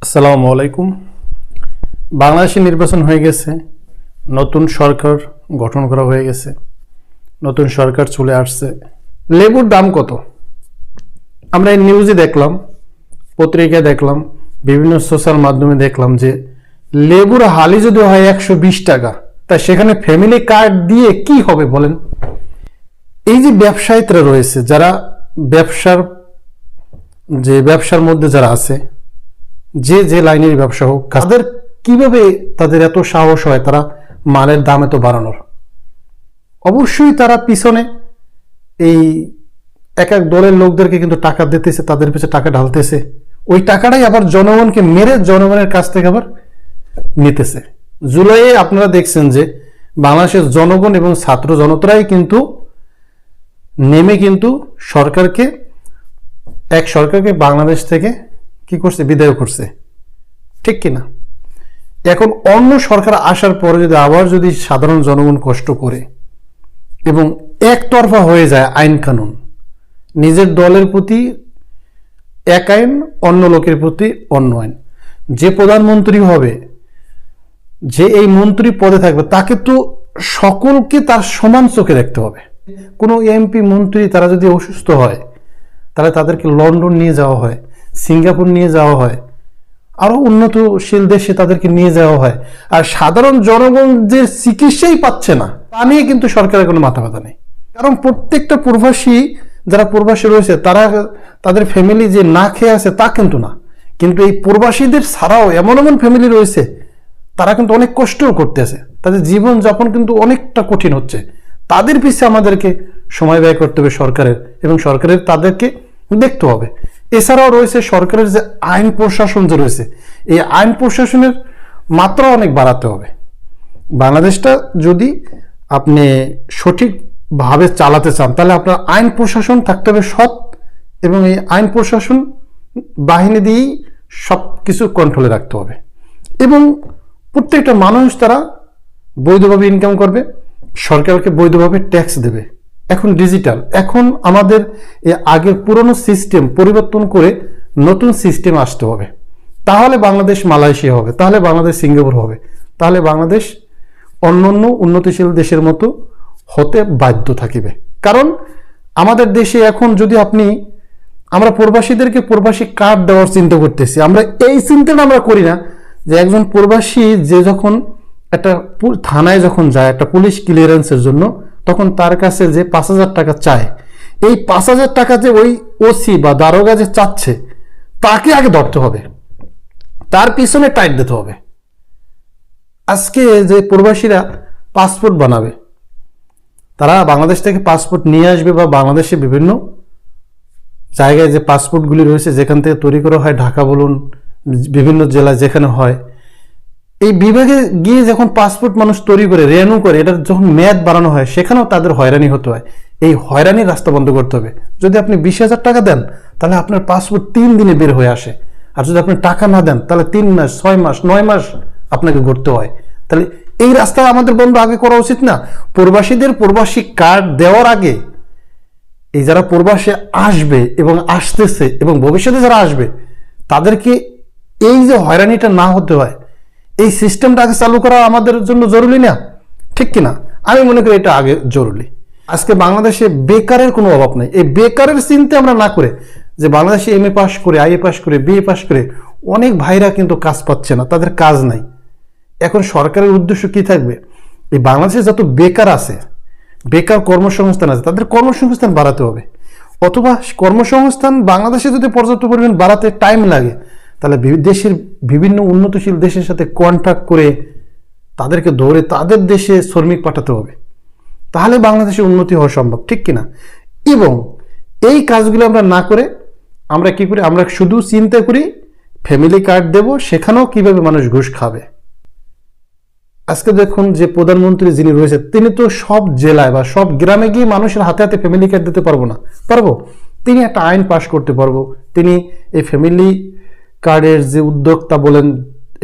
আসসালামু আলাইকুম। বাংলাদেশে নির্বাচন হয়ে গেছে, নতুন সরকার গঠন করা হয়ে গেছে, নতুন সরকার চলে আসছে। লেবুর দাম কত? আমরা এই নিউজে দেখলাম, পত্রিকায় দেখলাম, বিভিন্ন সোশ্যাল মাধ্যমে দেখলাম যে লেবুর হালি যদি হয় 120 টাকা, তা সেখানে ফ্যামিলি কার্ড দিয়ে কি হবে বলেন? এই যে ব্যবসায়ীরা রয়েছে, যারা ব্যবসার মধ্যে যারা আছে, যে লাইনের ব্যবসা হোক, তাদের কিভাবে তাদের এত সাহস হয় তারা মালের দাম এত বাড়ানোর? অবশ্যই তারা পিছনে এই এক এক দলের লোকদেরকে কিন্তু টাকা দিতেছে, তাদের পিছনে টাকা ঢালতেছে, ওই টাকাটাই আবার জনগণকে মেরে জনগণের কাছ থেকে আবার নিতেছে। জুলাইয়ে আপনারা দেখছেন যে বাংলাদেশের জনগণ এবং ছাত্র জনতারাই কিন্তু নেমে কিন্তু সরকারকে বাংলাদেশ থেকে কি করছে, বিদায় করছে, ঠিক কিনা? এখন অন্য সরকার আসার পরে যদি সাধারণ জনগণ কষ্ট করে এবং একতরফা হয়ে যায় আইন কানুন, নিজের দলের প্রতি এক আইন, অন্য লোকের প্রতি অন্য আইন, যে প্রধানমন্ত্রী হবে, যে এই মন্ত্রী পদে থাকবে, তাকে তো সকলকে তার সমান চোখে দেখতে হবে। কোনো এমপি মন্ত্রী তারা যদি অসুস্থ হয়, তাহলে তাদেরকে লন্ডন নিয়ে যাওয়া হয়, সিঙ্গাপুর নিয়ে যাওয়া হয়, আরো উন্নতশীল দেশে তাদেরকে নিয়ে যাওয়া হয়। আর সাধারণ জনগণ যে চিকিৎসাই পাচ্ছে না, তা নিয়ে কিন্তু সরকারের কোনো মাথা ব্যথা নেই। কারণ প্রত্যেকটা প্রবাসী, যারা প্রবাসী রয়েছে, তারা তাদের ফ্যামিলি যে না খেয়ে আছে তা কিন্তু না, কিন্তু এই প্রবাসীদের ছাড়াও এমন এমন ফ্যামিলি রয়েছে, তারা কিন্তু অনেক কষ্টও করতেছে, তাদের জীবন যাপন কিন্তু অনেকটা কঠিন হচ্ছে। তাদের পিছিয়ে আমাদেরকে সময় ব্যয় করতে হবে সরকারের, এবং সরকারের তাদেরকে দেখতে হবে। এছাড়াও রয়েছে সরকারের যে আইন প্রশাসন যে রয়েছে, এই আইন প্রশাসনের মাত্রা অনেক বাড়াতে হবে। বাংলাদেশটা যদি আপনি সঠিকভাবে চালাতে চান, তাহলে আপনার আইন প্রশাসন থাকতে হবে সৎ, এবং এই আইন প্রশাসন বাহিনী দিয়েই সব কিছু কন্ট্রোলে রাখতে হবে। এবং প্রত্যেকটা মানুষ তারা বৈধভাবে ইনকাম করবে, সরকারকে বৈধভাবে ট্যাক্স দেবে। এখন ডিজিটাল, এখন আমাদের আগের পুরনো সিস্টেম পরিবর্তন করে নতুন সিস্টেম আসতে হবে। তাহলে বাংলাদেশ মালয়েশিয়া হবে, তাহলে বাংলাদেশ সিঙ্গাপুর হবে, তাহলে বাংলাদেশ অন্যান্য উন্নতিশীল দেশের মতো হতে বাধ্য থাকিবে। কারণ আমাদের দেশে এখন যদি আমরা প্রবাসীদেরকে প্রবাসী কার্ড দেওয়ার চিন্তা করতেছি, আমরা এই চিন্তাটা আমরা করি না যে একজন প্রবাসী যে যখন একটা থানায় যখন যায় একটা পুলিশ ক্লিয়ারেন্সের জন্য, তখন তার কাছে যে 5,000 টাকা চায়, এই 5,000 টাকা যে ওই ওসি বা দারোগা যে চাচ্ছে, তাকে আগে ধরতে হবে, তার পিছনে টাইট দিতে হবে। আজকে যে প্রবাসীরা পাসপোর্ট বানাবে, তারা বাংলাদেশ থেকে পাসপোর্ট নিয়ে আসবে, বা বাংলাদেশে বিভিন্ন জায়গায় যে পাসপোর্টগুলি রয়েছে যেখান থেকে তৈরি করা হয়, ঢাকা বলুন, বিভিন্ন জেলায় যেখানে হয়, এই বিভাগে গিয়ে যখন পাসপোর্ট মানুষ তৈরি করে রেনু করে, এটা যখন মেয়াদ বাড়ানো হয়, সেখানেও তাদের হয়রানি হতে হয়। এই হয়রানির রাস্তা বন্ধ করতে হবে। যদি আপনি 20,000 টাকা দেন, তাহলে আপনার পাসপোর্ট 3 দিনে বের হয়ে আসে। আর যদি আপনি টাকা না দেন, তাহলে 3 মাস, 6 মাস, 9 মাস আপনাকে ঘুরতে হয়। তাহলে এই রাস্তা আমাদের বন্ধ আগে করা উচিত না? প্রবাসীদের প্রবাসী কার্ড দেওয়ার আগে এই যারা প্রবাসে আসবে এবং আসতেছে এবং ভবিষ্যতে যারা আসবে, তাদেরকে এই যে হয়রানিটা না হতে হয়, এই সিস্টেমটা আগে চালু করা আমাদের জন্য জরুরি না, ঠিক কিনা? আমি মনে করি এটা আগে জরুরি। আজকে বাংলাদেশে বেকারের কোনো অভাব নেই। এই বেকারের চিন্তা আমরা না করে, যে বাংলাদেশে MA পাস করে, IA পাস করে, BA পাস করে অনেক ভাইরা কিন্তু কাজ পাচ্ছে না, তাদের কাজ নাই। এখন সরকারের উদ্দেশ্য কি থাকবে? এই বাংলাদেশে যত বেকার আছে, বেকার কর্মসংস্থান আছে, তাদের কর্মসংস্থান বাড়াতে হবে। অথবা কর্মসংস্থান বাংলাদেশে যদি পর্যাপ্ত পরিমাণ বাড়াতে টাইম লাগে, তাহলে দেশের বিভিন্ন উন্নতশীল দেশের সাথে কন্ট্যাক্ট করে তাদেরকে ধরে তাদের দেশে শ্রমিক পাঠাতে হবে। তাহলে বাংলাদেশে উন্নতি হওয়া সম্ভব, ঠিক কিনা? এবং এই কাজগুলো আমরা না করে আমরা কি করি? আমরা শুধু চিন্তা করি ফ্যামিলি কার্ড দেব, সেখানেও কিভাবে মানুষ ঘুষ খাবে। আজকে দেখুন যে প্রধানমন্ত্রী যিনি রয়েছে, তিনি তো সব জেলায় বা সব গ্রামে গিয়ে মানুষের হাতে হাতে ফ্যামিলি কার্ড দিতে পারবো না, পারবো? তিনি একটা আইন পাশ করতে পারবো, তিনি এই ফ্যামিলি কার্ডের যে উদ্যোক্তা বলেন,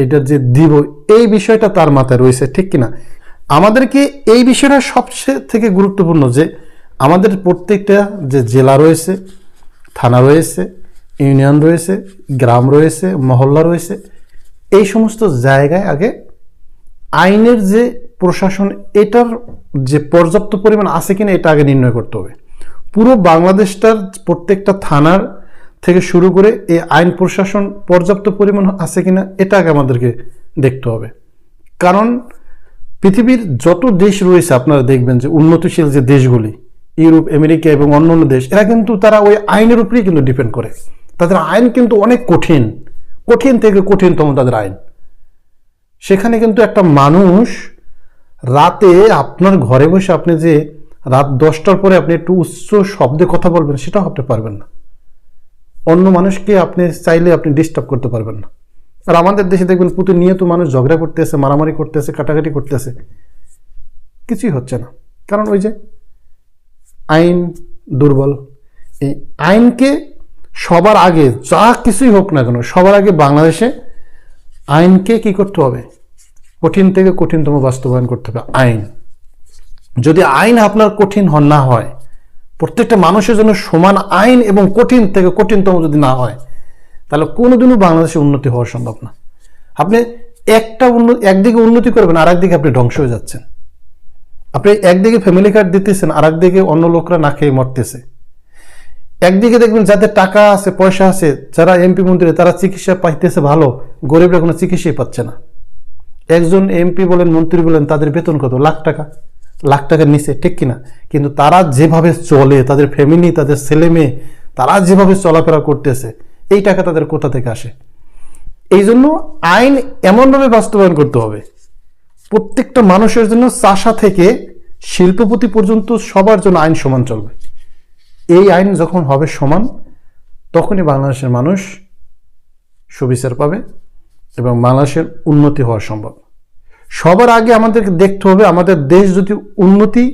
এটা যে দিব, এই বিষয়টা তার মাথায় রয়েছে, ঠিক কিনা? আমাদেরকে এই বিষয়টা সবচেয়ে থেকে গুরুত্বপূর্ণ যে আমাদের প্রত্যেকটা যে জেলা রয়েছে, থানা রয়েছে, ইউনিয়ন রয়েছে, গ্রাম রয়েছে, মহল্লা রয়েছে, এই সমস্ত জায়গায় আগে আইনের যে প্রশাসন এটার যে পর্যাপ্ত পরিমাণ আছে কিনা এটা আগে নির্ণয় করতে হবে। পুরো বাংলাদেশটার প্রত্যেকটা থানার থেকে শুরু করে এই আইন প্রশাসন পর্যাপ্ত পরিমাণ আছে কিনা এটা আগে আমাদেরকে দেখতে হবে। কারণ পৃথিবীর যত দেশ রয়েছে আপনারা দেখবেন যে উন্নতিশীল যে দেশগুলি, ইউরোপ, আমেরিকা এবং অন্যান্য দেশ, এরা কিন্তু তারা ওই আইনের উপরেই কিন্তু ডিপেন্ড করে। তাদের আইন কিন্তু অনেক কঠিন, কঠিন থেকে কঠিনতম তাদের আইন। সেখানে কিন্তু একটা মানুষ রাতে আপনার ঘরে বসে আপনি যে রাত 10টার পরে আপনি একটু উচ্চ শব্দে কথা বলবেন সেটাও আপনি পারবেন না। অন্য মানুষকে আপনি চাইলে আপনি ডিস্টার্ব করতে পারবেন না। আর আমাদের দেশে দেখবেন প্রতিনিয়ত মানুষ ঝগড়া করতেছে, মারামারি করতেছে, কাটাকাটি করতেছে, কিছুই হচ্ছে না। কারণ ওই যে আইন দুর্বল। এই আইনকে সবার আগে যা কিছুই হোক না কেন, সবার আগে বাংলাদেশে আইনকে কি করতে হবে? কঠিন থেকে কঠিনতম বাস্তবায়ন করতে হবে আইন। যদি আইন আপনার কঠিন না হয়, প্রত্যেকটা মানুষের জন্য সমান আইন এবং কঠিন থেকে কঠিনতম যদি না হয়, তাহলে কোনোদিনও বাংলাদেশে উন্নতি হওয়া সম্ভব না। আপনি একদিকে উন্নতি করবেন, আর একদিকে আপনি ধ্বংস হয়ে যাচ্ছেন। আপনি একদিকে ফ্যামিলি কার্ড দিতেছেন, আর একদিকে অন্য লোকরা না খেয়ে মরতেছে। একদিকে দেখবেন যাদের টাকা আছে, পয়সা আছে, যারা এমপি মন্ত্রী, তারা চিকিৎসা পাইতেছে ভালো, গরিবরা কোনো চিকিৎসাই পাচ্ছে না। একজন এমপি বলেন, মন্ত্রী বলেন, তাদের বেতন কত? লাখ টাকার নিচে, ঠিক কিনা? কিন্তু তারা যেভাবে চলে, তাদের ফ্যামিলি, তাদের ছেলে মেয়ে, তারা যেভাবে চলাফেরা করতেছে, এই টাকা তাদের কোথা থেকে আসে? এই জন্য আইন এমনভাবে বাস্তবায়ন করতে হবে প্রত্যেকটা মানুষের জন্য, চাষা থেকে শিল্পপতি পর্যন্ত সবার জন্য আইন সমান চলবে। এই আইন যখন হবে সমান, তখনই বাংলাদেশের মানুষ সুবিচার পাবে এবং বাংলাদেশের উন্নতি হওয়া সম্ভব। সবার আগে আমাদেরকে দেখতে হবে, আমাদের দেশ যদি উন্নতি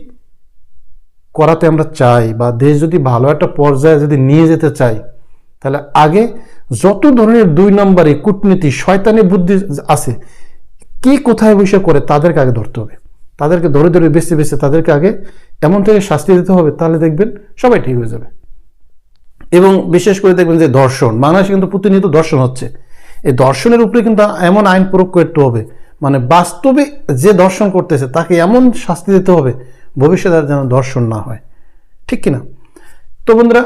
করাতে আমরা চাই, বা দেশ যদি ভালো একটা পর্যায়ে যদি নিয়ে যেতে চাই, তাহলে আগে যত ধরনের 2 নম্বরে কূটনীতি, শয়তানি বুদ্ধি আছে, কি কোথায় বসে করে, তাদেরকে আগে ধরতে হবে। তাদেরকে ধরে ধরে বেছে বেছে তাদেরকে আগে এমন থেকে শাস্তি দিতে হবে, তাহলে দেখবেন সবাই ঠিক হয়ে যাবে। এবং বিশেষ করে দেখবেন যে দর্শন, বাংলাদেশে কিন্তু প্রতিনিয়ত দর্শন হচ্ছে। এই দর্শনের উপরে কিন্তু এমন আইন প্রয়োগ করতে হবে, মানে বাস্তবে যে দর্শন করতেছে তাকে এমন শাস্তি দিতে হবে ভবিষ্যতে যেন দর্শন না হয়, ঠিক কিনা? তো বন্ধুরা,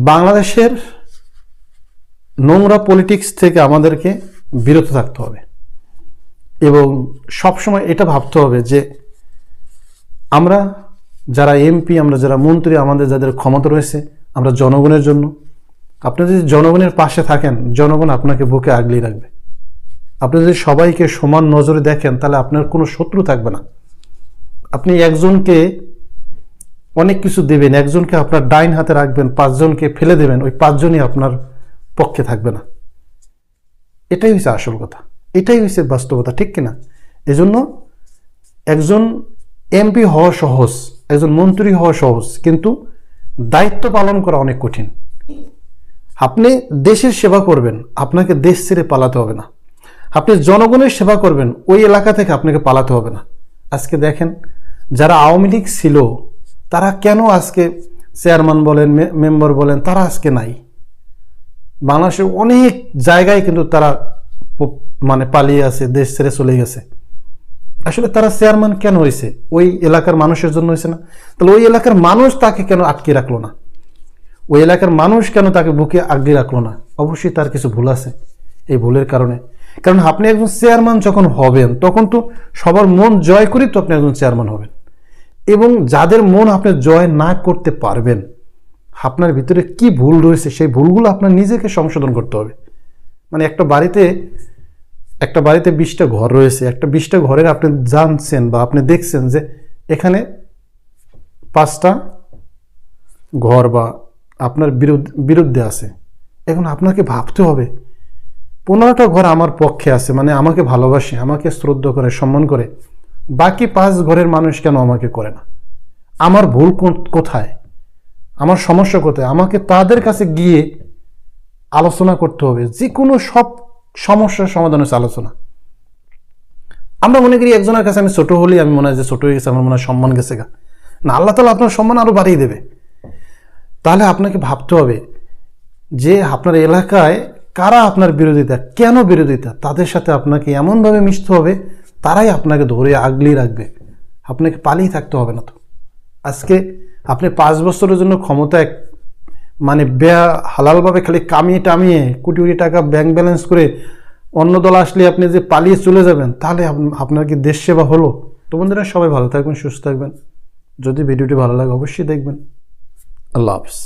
বাংলাদেশের নোংরা পলিটিক্স থেকে আমাদেরকে বিরত থাকতে হবে এবং সবসময় এটা ভাবতে হবে যে আমরা যারা এমপি, আমরা যারা মন্ত্রী, আমাদের যাদের ক্ষমতা রয়েছে, আমরা জনগণের জন্য। আপনি যদি জনগণের পাশে থাকেন, জনগণ আপনাকে বুকে আগলিয়ে রাখবে। আপনি যদি সবাইকে সমান নজরে দেখেন, তাহলে আপনার কোনো শত্রু থাকবে না। আপনি একজনকে অনেক কিছু দেবেন, একজনকে আপনার ডাইন হাতে রাখবেন, 5 জনকে ফেলে দেবেন, ওই 5 জনই আপনার পক্ষে থাকবে না। এটাই হচ্ছে আসল কথা, এটাই হচ্ছে বাস্তবতা, ঠিক কিনা? এজন্য একজন এমপি হওয়া সহজ, একজন মন্ত্রী হওয়া সহজ, কিন্তু দায়িত্ব পালন করা অনেক কঠিন। আপনি দেশের সেবা করবেন, আপনাকে দেশ ছেড়ে পালাতে হবে না। আপনি জনগণের সেবা করবেন, ওই এলাকা থেকে আপনাকে পালাতে হবে না। আজকে দেখেন, যারা আওয়ামী লীগ ছিল, তারা কেন আজকে চেয়ারম্যান বলেন, মেম্বার বলেন, তারা আজকে নাই। বাংলাদেশের অনেক জায়গায় কিন্তু তারা মানে পালিয়ে আছে, দেশ ছেড়ে চলে গেছে। আসলে তারা চেয়ারম্যান কেন হয়েছে? ওই এলাকার মানুষের জন্য হয়েছে না? তাহলে ওই এলাকার মানুষ তাকে কেন আটকে রাখলো না? ওই এলাকার মানুষ কেন তাকে বুকে আগলে রাখলো না? অবশ্যই তার কিছু ভুল আছে। এই ভুলের কারণে, কারণ আপনি একজন চেয়ারম্যান যখন হবেন, তখন তো সবার মন জয় করেই তো আপনি একজন চেয়ারম্যান হবেন। এবং যাদের মন আপনি জয় না করতে পারবেন, আপনার ভিতরে কি ভুল রয়েছে, সেই ভুলগুলো আপনার নিজেকে সংশোধন করতে হবে। মানে একটা বাড়িতে 20টা ঘর রয়েছে, একটা 20টা ঘরের আপনি জানছেন বা আপনি দেখছেন যে এখানে 5টা ঘর বা আপনার বিরুদ্ধে আছে। এখন আপনাকে ভাবতে হবে 15টা ঘর আমার পক্ষে আছে, মানে আমাকে ভালোবাসে, আমাকে শ্রদ্ধা করে, সম্মান করে, বাকি 5 ঘরের মানুষ কেন আমাকে করে না? আমার ভুল কোথায়, আমার সমস্যা কোথায়? আমাকে তাদের কাছে গিয়ে আলোচনা করতে হবে। যে কোনো সব সমস্যার সমাধান হচ্ছে আলোচনা। আমরা মনে করি একজনের কাছে আমি ছোট হলেই আমি মনে হয় যে ছোট হয়ে গেছে, আমার মনে হয় সম্মান গেছে গা। না, আল্লাহ তাআলা আপনার সম্মান আরো বাড়িয়ে দেবে। তাহলে আপনাকে ভাবতে হবে যে আপনার এলাকায় কারা আপনার বিরোধিতা, কেন বিরোধিতা, তাদের সাথে আপনাকে এমনভাবে মিশতে হবে তারাই আপনাকে ধরে আগলিয়ে রাখবে, আপনাকে পালিয়ে থাকতে হবে না। তো আজকে আপনি 5 বছরের জন্য ক্ষমতায় মানে হালালভাবে খালি কামিয়ে টামিয়ে কোটি কোটি টাকা ব্যাংক ব্যালেন্স করে অন্য দল আসলে আপনি যে পালিয়ে চলে যাবেন, তাহলে আপনার কি দেশ সেবা হলো? তো বন্ধুরা, সবাই ভালো থাকবেন, সুস্থ থাকবেন। যদি ভিডিওটি ভালো লাগে অবশ্যই দেখবেন। আল্লাহ হাফিজ।